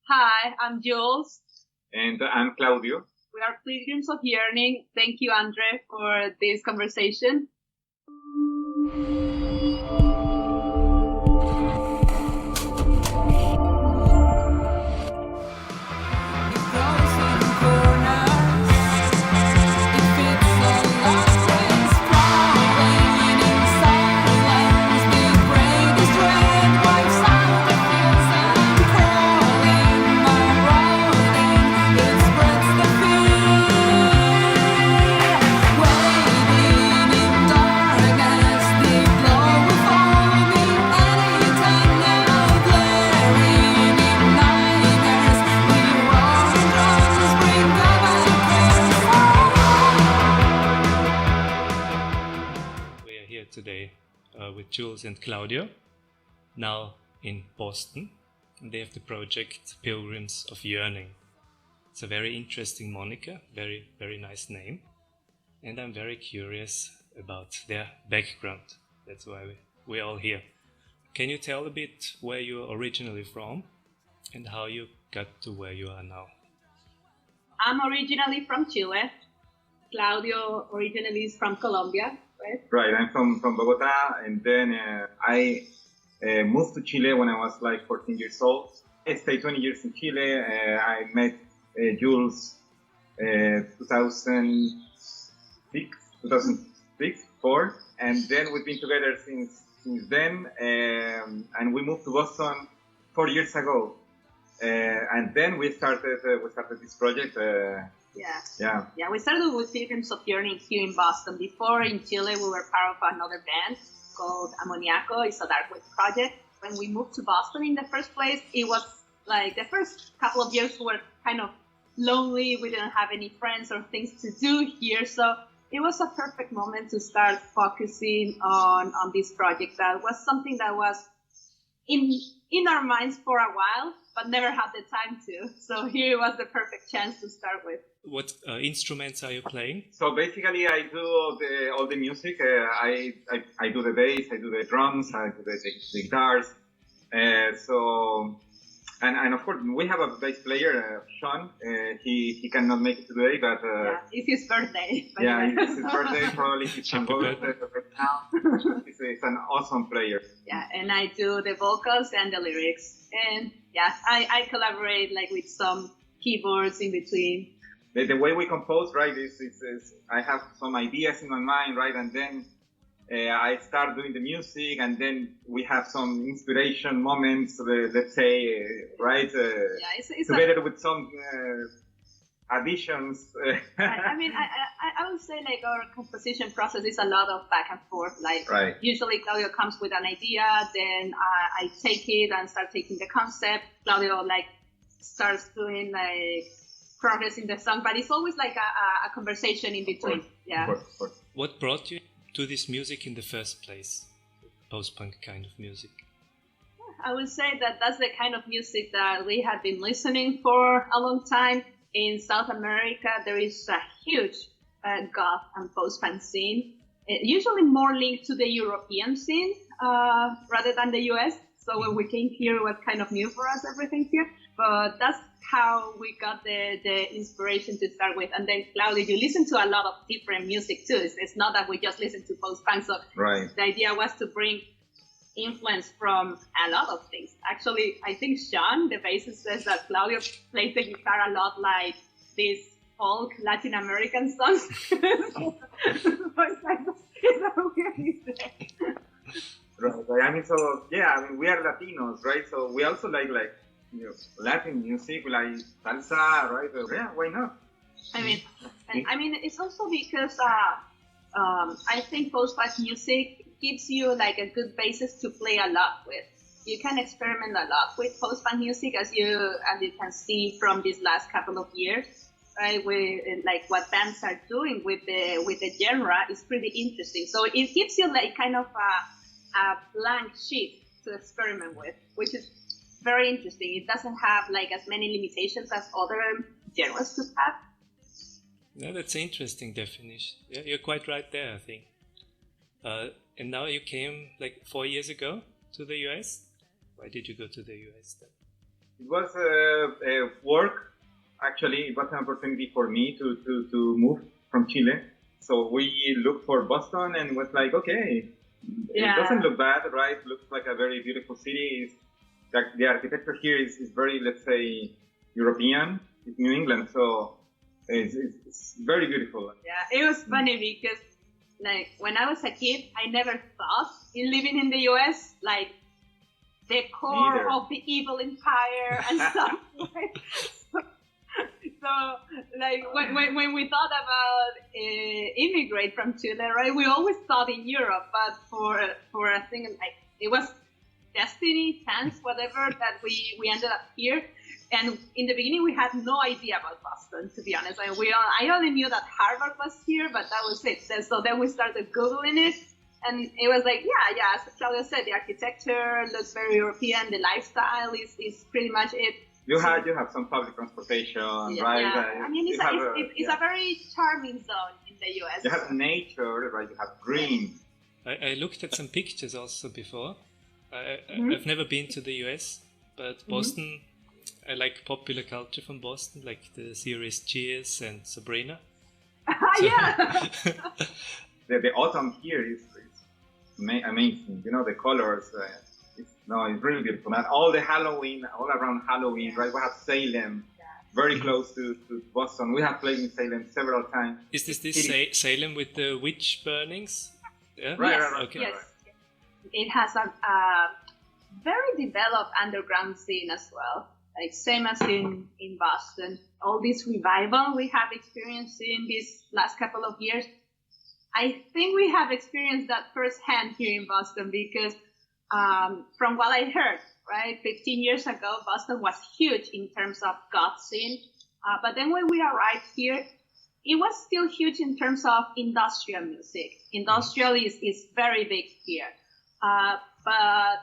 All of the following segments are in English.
Hi, I'm Jules. And I'm Claudio. We are Pilgrims of Yearning. Thank you, Andre, for this conversation. Today with Jules and Claudio, now in Boston. And they have the project Pilgrims of Yearning. It's a very interesting moniker, very, very nice name. And I'm very curious about their background. That's why we're all here. Can you tell a bit where you're originally from and how you got to where you are now? I'm originally from Chile. Claudio originally is from Colombia. Right, I'm from Bogota, and then I moved to Chile when I was like 14 years old. I stayed 20 years in Chile. I met Jules 2006, 4, and then we've been together since then. And we moved to Boston 4 years ago, and then we started this project. Yeah, we started with Pilgrims of Yearning here in Boston. Before in Chile, we were part of another band called Ammoniaco. It's a darkwave project. When we moved to Boston in the first place, it was like the first couple of years we were kind of lonely. We didn't have any friends or things to do here. So it was a perfect moment to start focusing on this project. That was something that was in our minds for a while, but never had the time to. So here was the perfect chance to start with. What instruments are you playing? So basically, I do all the music. I do the bass, I do the drums, I do the guitars. And of course, we have a bass player, Sean. He cannot make it today, but it's his birthday. It's his birthday. Probably he can go right now. He's an awesome player. Yeah, and I do the vocals and the lyrics, and I collaborate like with some keyboards in between. The way we compose, right, is I have some ideas in my mind, right, and then I start doing the music, and then we have some inspiration moments, let's say, right, it's together with some additions. I would say like our composition process is a lot of back and forth. Like usually Claudio comes with an idea, then I take it and start taking the concept. Claudio like starts doing like progress in the song, but it's always like a conversation in between. Of course. What brought you to this music in the first place? Post-punk kind of music. I would say that that's the kind of music that we have been listening for a long time. In South America, there is a huge goth and post-punk scene, usually more linked to the European scene rather than the US. So when we came here, it was kind of new for us, everything here. But that's how we got the inspiration to start with. And then, Claudio, you listen to a lot of different music too. It's not that we just listen to post-punk. So the idea was to bring influence from a lot of things. Actually, I think Sean, the bassist, says that Claudio plays the guitar a lot like these folk Latin American songs. So it's a weird thing. Right. We are Latinos, right? So we also like Latin music, like salsa, right? Yeah, why not? I mean, it's also because I think post-punk music gives you like a good basis to play a lot with. You can experiment a lot with post-punk music, as you can see from these last couple of years, right? Like what bands are doing with the genre is pretty interesting. So it gives you like kind of a blank sheet to experiment with, which is very interesting. It doesn't have like as many limitations as other genres could have. No, that's an interesting definition. Yeah, you're quite right there, I think. And now you came like 4 years ago to the US. Why did you go to the US then? It was work. Actually, it was an opportunity for me to move from Chile. So we looked for Boston and was like, okay, it doesn't look bad, right? It looks like a very beautiful city. The architecture here is very, let's say, European. It's New England, so it's very beautiful. Yeah, it was funny because like when I was a kid, I never thought in living in the US, like the core of the evil empire and stuff. So, like when we thought about immigrate from Chile, right? We always thought in Europe, but for a thing like it was destiny, chance, whatever that we ended up here. And in the beginning, we had no idea about Boston, to be honest. I only knew that Harvard was here, but that was it. So then we started Googling it, and it was like, yeah, as Claudia said, the architecture looks very European, the lifestyle is pretty much it. You have some public transportation, right? Yeah. I mean, it's a very charming zone in the US. You have nature, right? You have green. I looked at some pictures also before. I've never been to the US, but Boston, I like popular culture from Boston, like the series Cheers and Sabrina. Yeah. The autumn here is amazing. You know, the colors. It's really beautiful. And all around Halloween, right? We have Salem, very close to Boston. We have played in Salem several times. Is this Salem with the witch burnings? Yeah? Right. Okay. Yes. It has a very developed underground scene as well, like same as in Boston. All this revival we have experienced in these last couple of years, I think we have experienced that firsthand here in Boston because from what I heard, right, 15 years ago, Boston was huge in terms of goth scene. But then when we arrived here, it was still huge in terms of industrial music. Industrial is very big here. But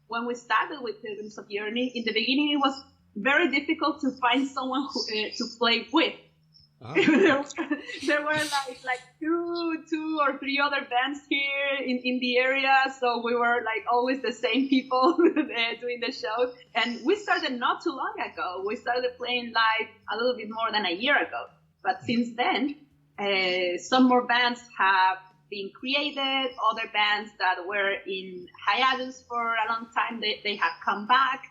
when we started with Pilgrims of Yearning, in the beginning, it was very difficult to find someone to play with. Oh. there were like two or three other bands here in the area, so we were like always the same people doing the shows. And we started not too long ago. We started playing live a little bit more than a year ago. But since then, some more bands have been created. Other bands that were in hiatus for a long time, they have come back.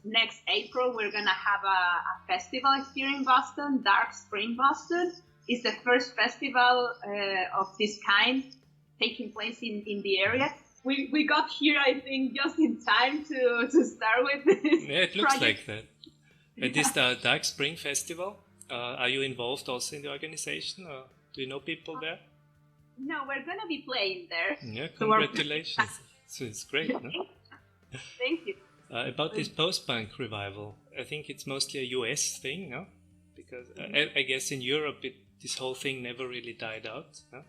Next April, we're going to have a festival here in Boston, Dark Spring Boston. It's the first festival of this kind taking place in the area. We got here, I think, just in time to start with this. Yeah, it looks like that. And this Dark Spring Festival, are you involved also in the organization? Or do you know people there? No, we're going to be playing there. Yeah, congratulations. So it's great, no? Thank you. About this post-punk revival, I think it's mostly a US thing, no? Because I guess in Europe this whole thing never really died out. No?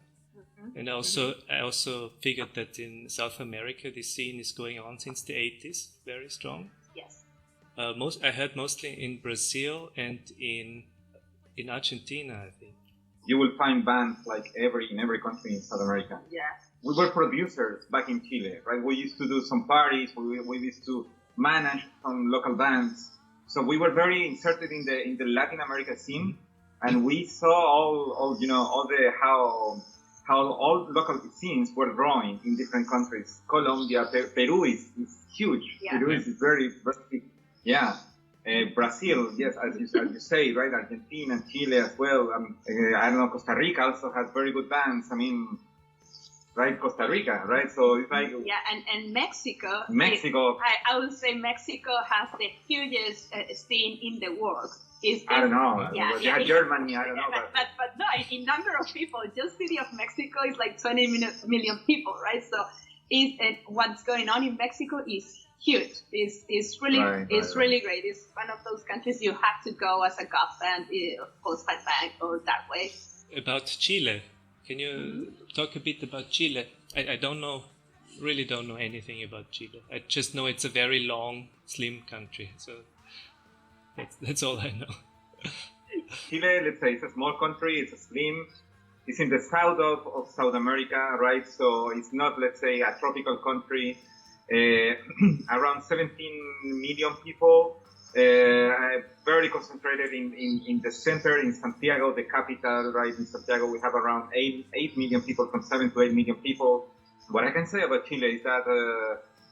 And I also figured that in South America this scene is going on since the 80s, very strong. Yes. I heard mostly in Brazil and in Argentina, I think. You will find bands like in every country in South America. Yeah. We were producers back in Chile, right? We used to do some parties. We used to manage some local bands. So we were very inserted in the Latin America scene, and we saw how all local scenes were growing in different countries. Colombia, Peru is huge. Yeah. Peru is very big. Yeah. Brazil, yes, as you say, right? Argentina, Chile as well. I don't know, Costa Rica also has very good bands. I mean, right, Costa Rica, right? So it's like... Yeah, and Mexico. I would say Mexico has the hugest scene in the world. I don't know. Yeah, Germany, I don't know. But no, in number of people, just city of Mexico is like 20 million people, right? So what's going on in Mexico is huge. It's really great. It's one of those countries you have to go as a goth band, post-punk band, or darkwave. About Chile, can you talk a bit about Chile? I really don't know anything about Chile. I just know it's a very long, slim country. So that's all I know. Chile, let's say, it's a small country. It's slim. It's in the south of South America, right? So it's not, let's say, a tropical country. Around 17 million people. very concentrated in the center, in Santiago, the capital, right? In Santiago, we have around 8 million people, from 7 to 8 million people. What I can say about Chile is that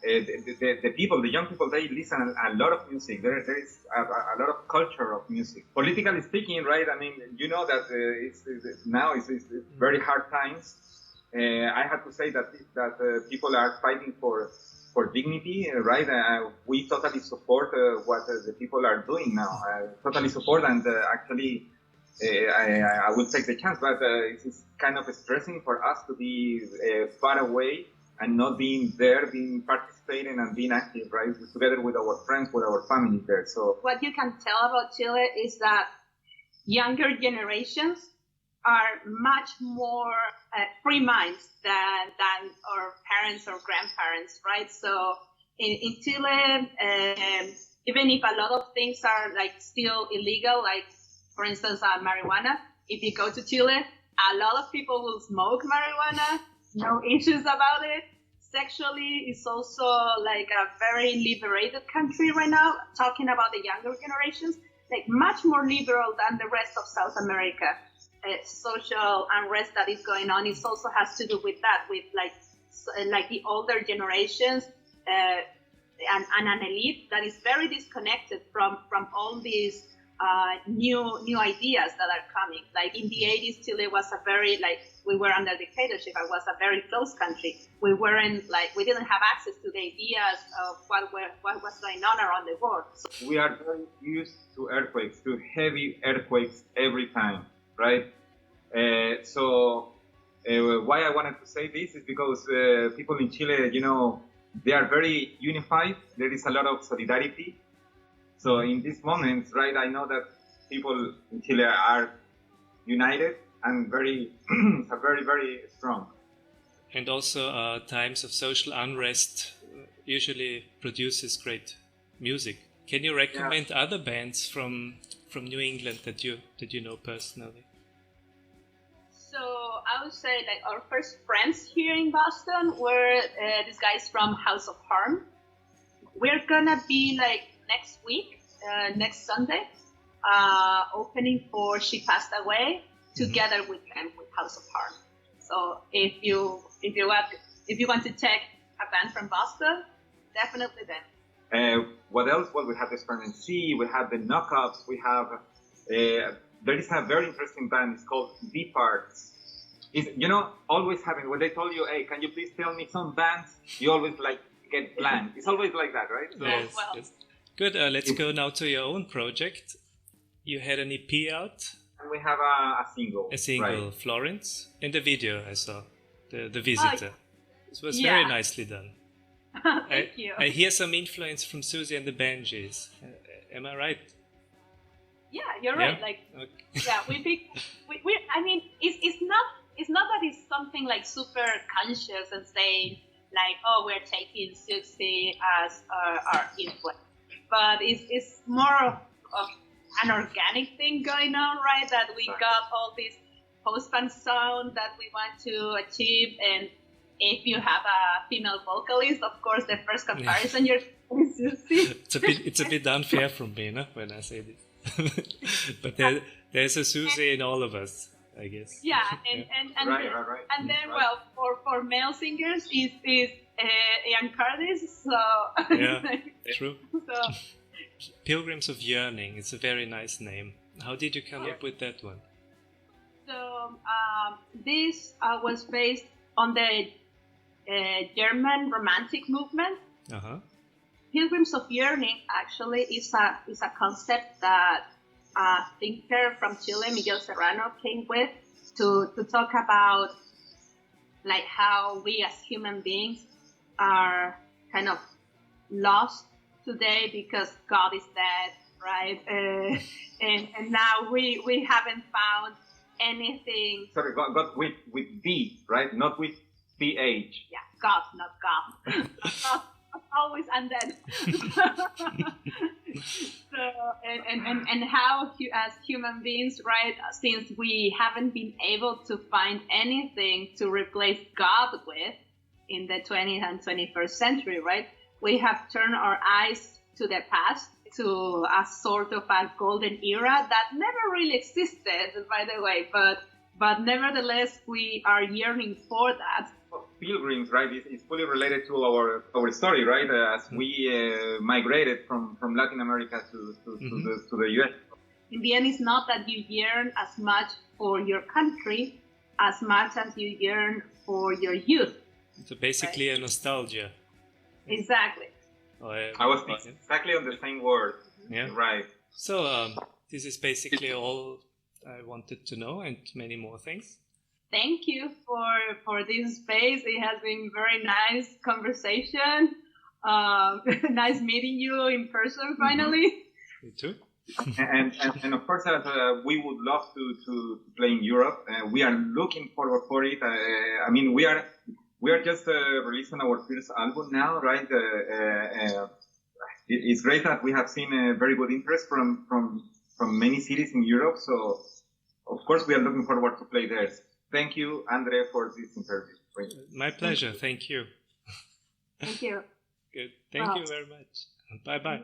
the people, the young people, they listen a lot of music. There is a lot of culture of music. Politically speaking, right? I mean, you know that now it's very hard times. I have to say that people are fighting for dignity, right? We totally support what the people are doing now. Totally support, and actually, I will take the chance, but it's kind of stressing for us to be far away and not being there, being participating and being active, right? Together with our friends, with our family there. So what you can tell about Chile is that younger generations are much more free minds than our parents or grandparents, right? So in Chile, even if a lot of things are like still illegal, like for instance marijuana, if you go to Chile, a lot of people will smoke marijuana, no issues about it. Sexually, it's also like a very liberated country right now. Talking about the younger generations, like much more liberal than the rest of South America. Social unrest that is going on, it also has to do with that, with like the older generations and an elite that is very disconnected from all these new ideas that are coming. Like in the 80s, Chile was a very, like, we were under dictatorship. It was a very closed country. We didn't have access to the ideas of what was going on around the world. So we are very used to earthquakes, to heavy earthquakes every time, right? So why I wanted to say this is because people in Chile, you know, they are very unified. There is a lot of solidarity. So in these moments, right, I know that people in Chile are united and very, very strong. And also times of social unrest usually produces great music. Can you recommend other bands from New England that you know personally? So I would say like our first friends here in Boston were these guys from House of Harm. We're gonna be like next week, next Sunday, opening for She Passed Away together with them, with House of Harm. So if you want to check a band from Boston, definitely them. What else? Well, we have the Sperm and Sea, we have the Knockups, we have there is a very interesting band. It's called The Parts. You know, always having, when they told you, hey, can you please tell me some bands? You always like get blank. It's always like that, right? So, yes, well. yes. Good. Let's go now to your own project. You had an EP out. And we have a single. A single, right? Florence, and the video I saw, the Visitor. It was very nicely done. Thank you. I hear some influence from Susie and the Banshees. Am I right? Yeah, you're right. Like, yeah, we pick. We I mean, it's not that it's something like super conscious and saying like, oh, we're taking Susie as our influence, but it's more of an organic thing going on, right? That we got all this post-punk sound that we want to achieve, and if you have a female vocalist, of course, the first comparison you're Susie. It's a bit unfair from me, no, when I say this. But there's a Susie in all of us, I guess. Yeah, and right. And then, well, for male singers is Ian Curtis. So yeah, true. So Pilgrims of Yearning. It's a very nice name. How did you come up with that one? So this was based on the German Romantic movement. Pilgrims of Yearning actually is a concept that a thinker from Chile, Miguel Serrano, came with to talk about like how we as human beings are kind of lost today because God is dead, right? And now we haven't found anything. Sorry, God with D, right? Not with PH. Yeah, God, not God. God always undead. So and how as human beings, right? Since we haven't been able to find anything to replace God with in the 20th and 21st century, right? We have turned our eyes to the past, to a sort of a golden era that never really existed, by the way, but nevertheless, we are yearning for that. Pilgrims, right, is fully related to our story, right? As we migrated from Latin America to the US. In the end, it's not that you yearn as much for your country as much as you yearn for your youth. So basically, right? A nostalgia. Exactly. I was thinking exactly on the same word. Yeah. Right. So this is basically all I wanted to know, and many more things. Thank you for this space. It has been very nice conversation. Nice meeting you in person finally. You too. and of course, we would love to play in Europe. We are looking forward for it. I mean, we are just releasing our first album now, right? It's great that we have seen a very good interest from many cities in Europe. So, of course, we are looking forward to play there. Thank you, Andre, for this interview. My pleasure. Thank you. Thank you. Good. Thank you very much. Bye-bye.